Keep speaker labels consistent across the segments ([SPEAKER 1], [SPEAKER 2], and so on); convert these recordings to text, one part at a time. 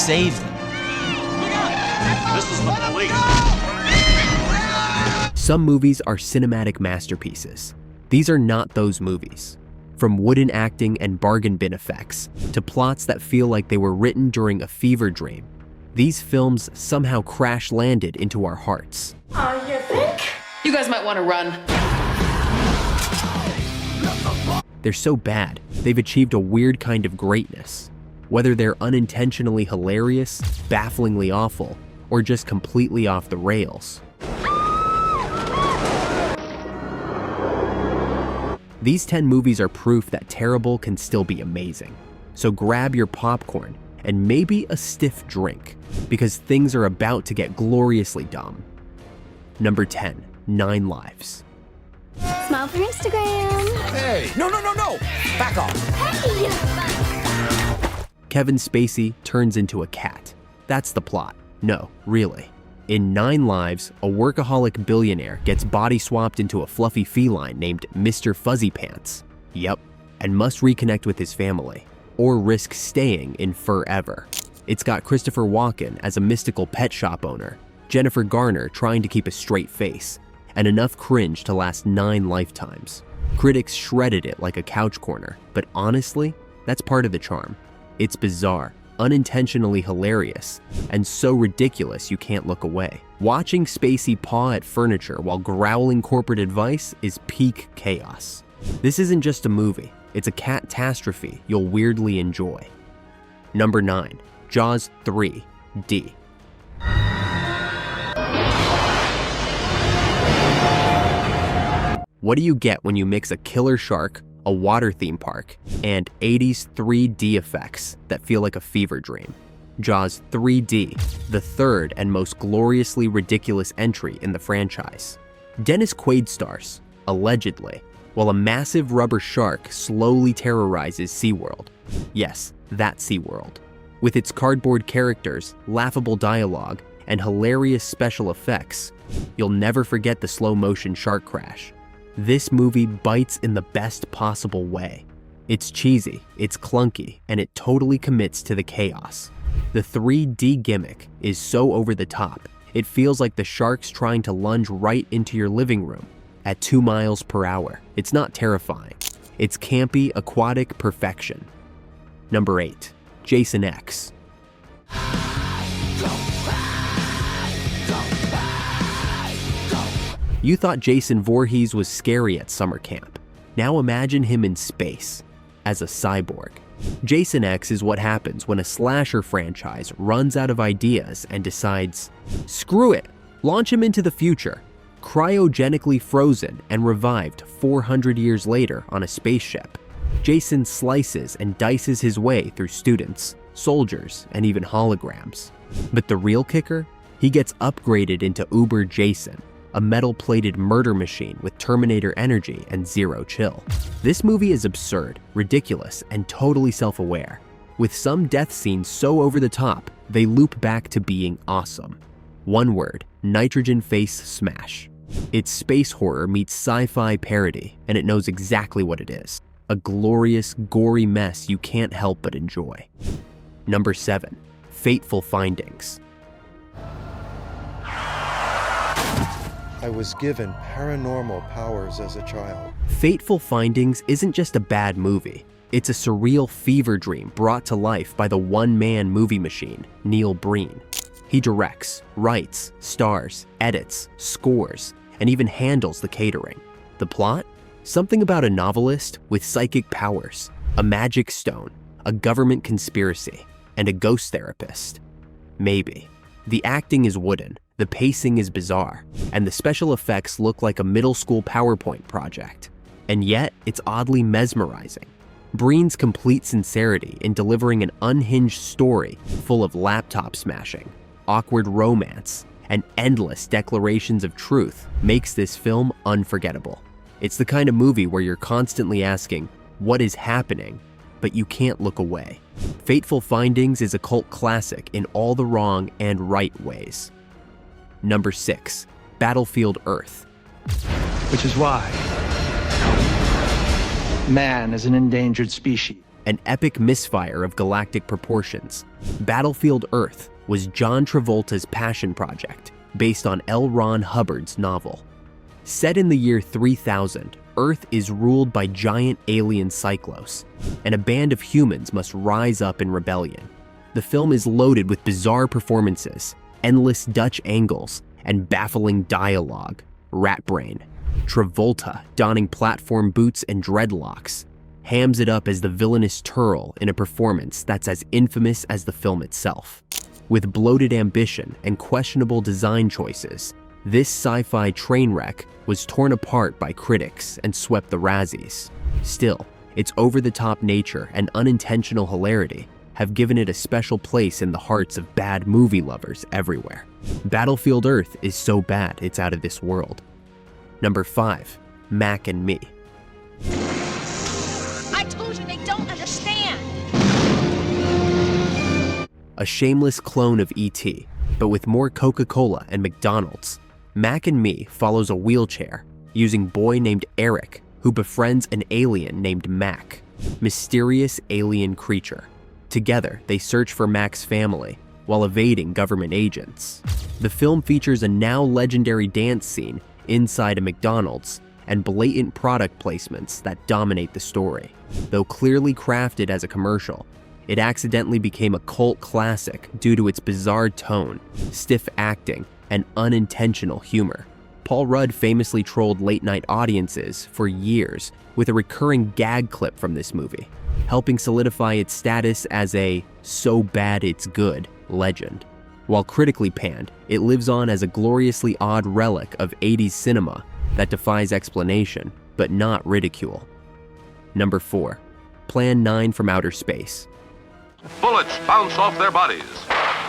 [SPEAKER 1] save them.
[SPEAKER 2] This is the police.
[SPEAKER 3] Some movies are cinematic masterpieces. These are not those movies. From wooden acting and bargain bin effects to plots that feel like they were written during a fever dream, these films somehow crash-landed into our hearts.
[SPEAKER 4] You think?
[SPEAKER 5] You guys might want to run.
[SPEAKER 3] They're so bad, they've achieved a weird kind of greatness. Whether they're unintentionally hilarious, bafflingly awful, or just completely off the rails. These 10 movies are proof that terrible can still be amazing. So grab your popcorn and maybe a stiff drink, because things are about to get gloriously dumb. Number 10, 9 Lives.
[SPEAKER 4] Smile for Instagram.
[SPEAKER 6] Hey, no. Back off.
[SPEAKER 4] Hey!
[SPEAKER 3] Kevin Spacey turns into a cat. That's the plot. No, really. In 9 Lives, a workaholic billionaire gets body swapped into a fluffy feline named Mr. Fuzzy Pants. Yep, and must reconnect with his family, or risk staying in forever. It's got Christopher Walken as a mystical pet shop owner, Jennifer Garner trying to keep a straight face, and enough cringe to last 9 lifetimes. Critics shredded it like a couch corner, but honestly, that's part of the charm. It's bizarre, unintentionally hilarious, and so ridiculous you can't look away. Watching Spacey paw at furniture while growling corporate advice is peak chaos. This isn't just a movie, it's a catastrophe you'll weirdly enjoy. Number 9, Jaws 3D. What do you get when you mix a killer shark, a water theme park, and 80s 3D effects that feel like a fever dream? Jaws 3D, the third and most gloriously ridiculous entry in the franchise. Dennis Quaid stars, allegedly, while a massive rubber shark slowly terrorizes SeaWorld. Yes, that SeaWorld. With its cardboard characters, laughable dialogue, and hilarious special effects, you'll never forget the slow-motion shark crash. This movie bites in the best possible way. It's cheesy, it's clunky, and it totally commits to the chaos. The 3D gimmick is so over the top, it feels like the shark's trying to lunge right into your living room at 2 miles per hour. It's not terrifying. It's campy, aquatic perfection. Number 8, Jason X. You thought Jason Voorhees was scary at summer camp. Now imagine him in space, as a cyborg. Jason X is what happens when a slasher franchise runs out of ideas and decides, screw it, launch him into the future. Cryogenically frozen and revived 400 years later on a spaceship, Jason slices and dices his way through students, soldiers, and even holograms. But the real kicker? He gets upgraded into Uber Jason, a metal-plated murder machine with Terminator energy and zero chill. This movie is absurd, ridiculous, and totally self-aware. With some death scenes so over the top, they loop back to being awesome. One word, nitrogen face smash. It's space horror meets sci-fi parody, and it knows exactly what it is. A glorious, gory mess you can't help but enjoy. Number 7, Fateful Findings.
[SPEAKER 7] I was given paranormal powers as a child.
[SPEAKER 3] Fateful Findings isn't just a bad movie. It's a surreal fever dream brought to life by the one-man movie machine, Neil Breen. He directs, writes, stars, edits, scores, and even handles the catering. The plot? Something about a novelist with psychic powers, a magic stone, a government conspiracy, and a ghost therapist. Maybe. The acting is wooden, the pacing is bizarre, and the special effects look like a middle school PowerPoint project. And yet, it's oddly mesmerizing. Breen's complete sincerity in delivering an unhinged story full of laptop smashing, awkward romance, and endless declarations of truth makes this film unforgettable. It's the kind of movie where you're constantly asking, what is happening? But you can't look away. Fateful Findings is a cult classic in all the wrong and right ways. Number 6, Battlefield Earth.
[SPEAKER 8] Which is why man is an endangered species.
[SPEAKER 3] an epic misfire of galactic proportions. Battlefield Earth was John Travolta's passion project, based on L. Ron Hubbard's novel. Set in the year 3000, Earth is ruled by giant alien cyclos, and a band of humans must rise up in rebellion. The film is loaded with bizarre performances, endless Dutch angles, and baffling dialogue. Rat Brain, Travolta, donning platform boots and dreadlocks, hams it up as the villainous Turl in a performance that's as infamous as the film itself. With bloated ambition and questionable design choices, this sci-fi train wreck was torn apart by critics and swept the Razzies. Still, its over-the-top nature and unintentional hilarity have given it a special place in the hearts of bad movie lovers everywhere. Battlefield Earth is so bad it's out of this world. Number 5. Mac and Me.
[SPEAKER 1] I told you they don't understand.
[SPEAKER 3] A shameless clone of E.T., but with more Coca-Cola and McDonald's. Mac and Me follows a wheelchair, using boy named Eric, who befriends an alien named Mac, mysterious alien creature. Together, they search for Mac's family while evading government agents. The film features a now legendary dance scene inside a McDonald's and blatant product placements that dominate the story. Though clearly crafted as a commercial, it accidentally became a cult classic due to its bizarre tone, stiff acting, and unintentional humor. Paul Rudd famously trolled late-night audiences for years with a recurring gag clip from this movie, helping solidify its status as a "so bad it's good" legend. While critically panned, it lives on as a gloriously odd relic of 80s cinema that defies explanation, but not ridicule. Number 4. Plan 9 from Outer Space.
[SPEAKER 5] Bullets bounce off their bodies.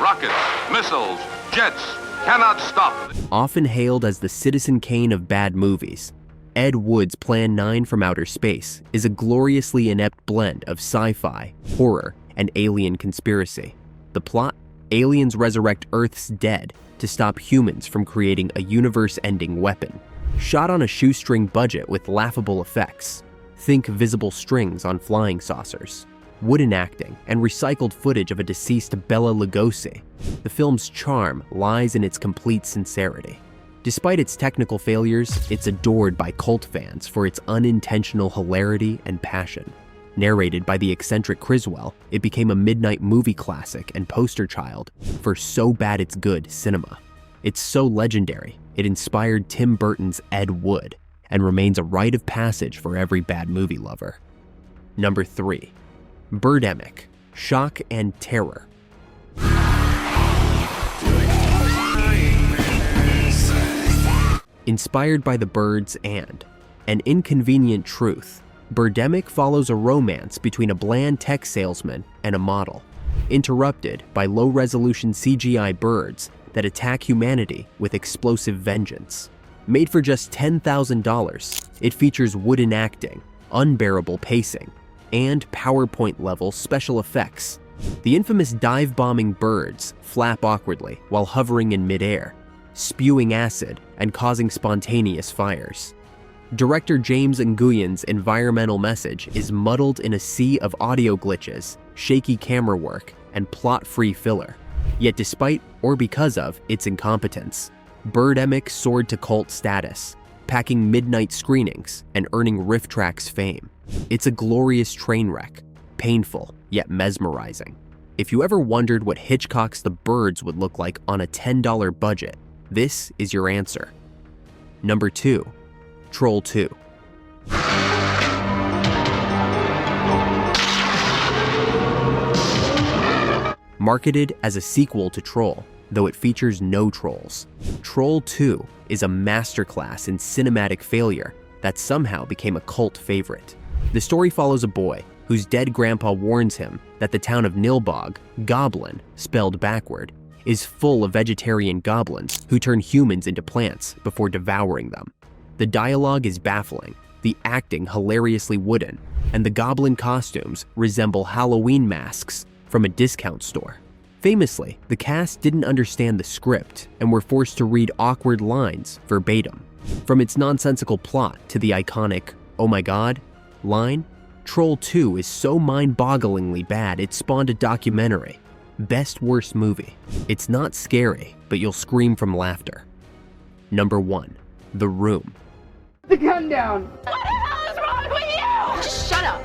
[SPEAKER 5] Rockets, missiles, jets cannot stop.
[SPEAKER 3] Often hailed as the Citizen Kane of bad movies, Ed Wood's Plan 9 from Outer Space is a gloriously inept blend of sci-fi, horror, and alien conspiracy. The plot: aliens resurrect Earth's dead to stop humans from creating a universe-ending weapon. Shot on a shoestring budget with laughable effects. Think visible strings on flying saucers, wooden acting, and recycled footage of a deceased Bela Lugosi. The film's charm lies in its complete sincerity. Despite its technical failures, it's adored by cult fans for its unintentional hilarity and passion. Narrated by the eccentric Criswell, it became a midnight movie classic and poster child for so bad it's good cinema. It's so legendary, it inspired Tim Burton's Ed Wood and remains a rite of passage for every bad movie lover. Number 3. Birdemic, Shock and Terror. Inspired by the birds and An Inconvenient Truth, Birdemic follows a romance between a bland tech salesman and a model, interrupted by low-resolution CGI birds that attack humanity with explosive vengeance. Made for just $10,000, it features wooden acting, unbearable pacing, and PowerPoint-level special effects. The infamous dive-bombing birds flap awkwardly while hovering in midair, spewing acid and causing spontaneous fires. Director James Nguyen's environmental message is muddled in a sea of audio glitches, shaky camera work, and plot-free filler. Yet despite, or because of, its incompetence, Birdemic soared to cult status, packing midnight screenings and earning RiffTrax fame. It's a glorious train wreck, painful yet mesmerizing. If you ever wondered what Hitchcock's The Birds would look like on a $10 budget, this is your answer. Number 2. Troll 2. Marketed as a sequel to Troll, though it features no trolls, Troll 2 is a masterclass in cinematic failure that somehow became a cult favorite. The story follows a boy whose dead grandpa warns him that the town of Nilbog, Goblin, spelled backward, is full of vegetarian goblins who turn humans into plants before devouring them. The dialogue is baffling, the acting hilariously wooden, and the goblin costumes resemble Halloween masks from a discount store. Famously, the cast didn't understand the script and were forced to read awkward lines verbatim. From its nonsensical plot to the iconic "oh my god" line, Troll 2 is so mind-bogglingly bad it spawned a documentary. Best Worst Movie. It's not scary, but you'll scream from laughter. Number 1. The Room.
[SPEAKER 8] The gun down!
[SPEAKER 1] What the hell is wrong with you? Just shut up.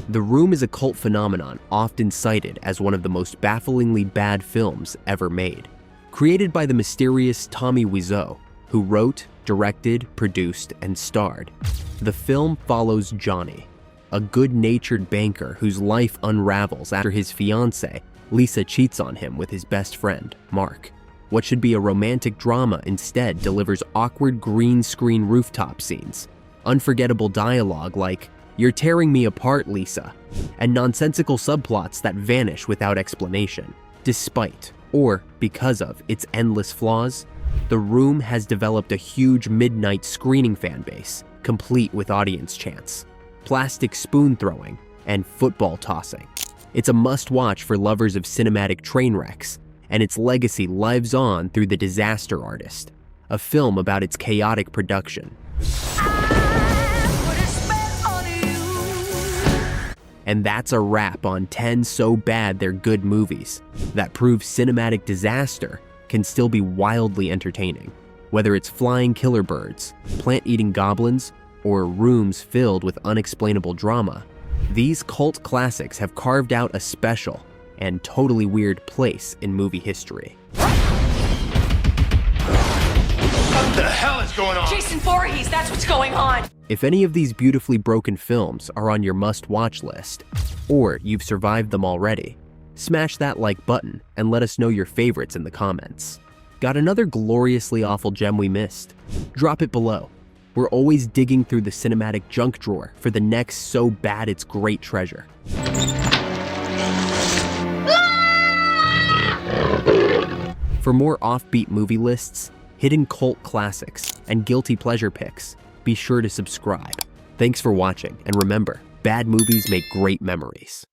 [SPEAKER 3] The Room is a cult phenomenon often cited as one of the most bafflingly bad films ever made. Created by the mysterious Tommy Wiseau, who wrote, directed, produced, and starred. The film follows Johnny, a good-natured banker whose life unravels after his fiancée, Lisa, cheats on him with his best friend, Mark. What should be a romantic drama instead delivers awkward green screen rooftop scenes, unforgettable dialogue like, "You're tearing me apart, Lisa," and nonsensical subplots that vanish without explanation. Despite, or because of, its endless flaws, The Room has developed a huge midnight screening fan base, complete with audience chants, plastic spoon throwing, and football tossing. It's a must-watch for lovers of cinematic train wrecks, and its legacy lives on through The Disaster Artist, a film about its chaotic production. And that's a wrap on 10 so bad they're good movies that prove cinematic disaster can still be wildly entertaining. Whether it's flying killer birds, plant-eating goblins, or rooms filled with unexplainable drama, these cult classics have carved out a special and totally weird place in movie history.
[SPEAKER 2] What the hell is going on?
[SPEAKER 1] Jason Voorhees, that's what's going on.
[SPEAKER 3] If any of these beautifully broken films are on your must-watch list, or you've survived them already, smash that like button and let us know your favorites in the comments. Got another gloriously awful gem we missed? Drop it below. We're always digging through the cinematic junk drawer for the next so bad it's great treasure. For more offbeat movie lists, hidden cult classics, and guilty pleasure picks, be sure to subscribe. Thanks for watching, and remember, bad movies make great memories.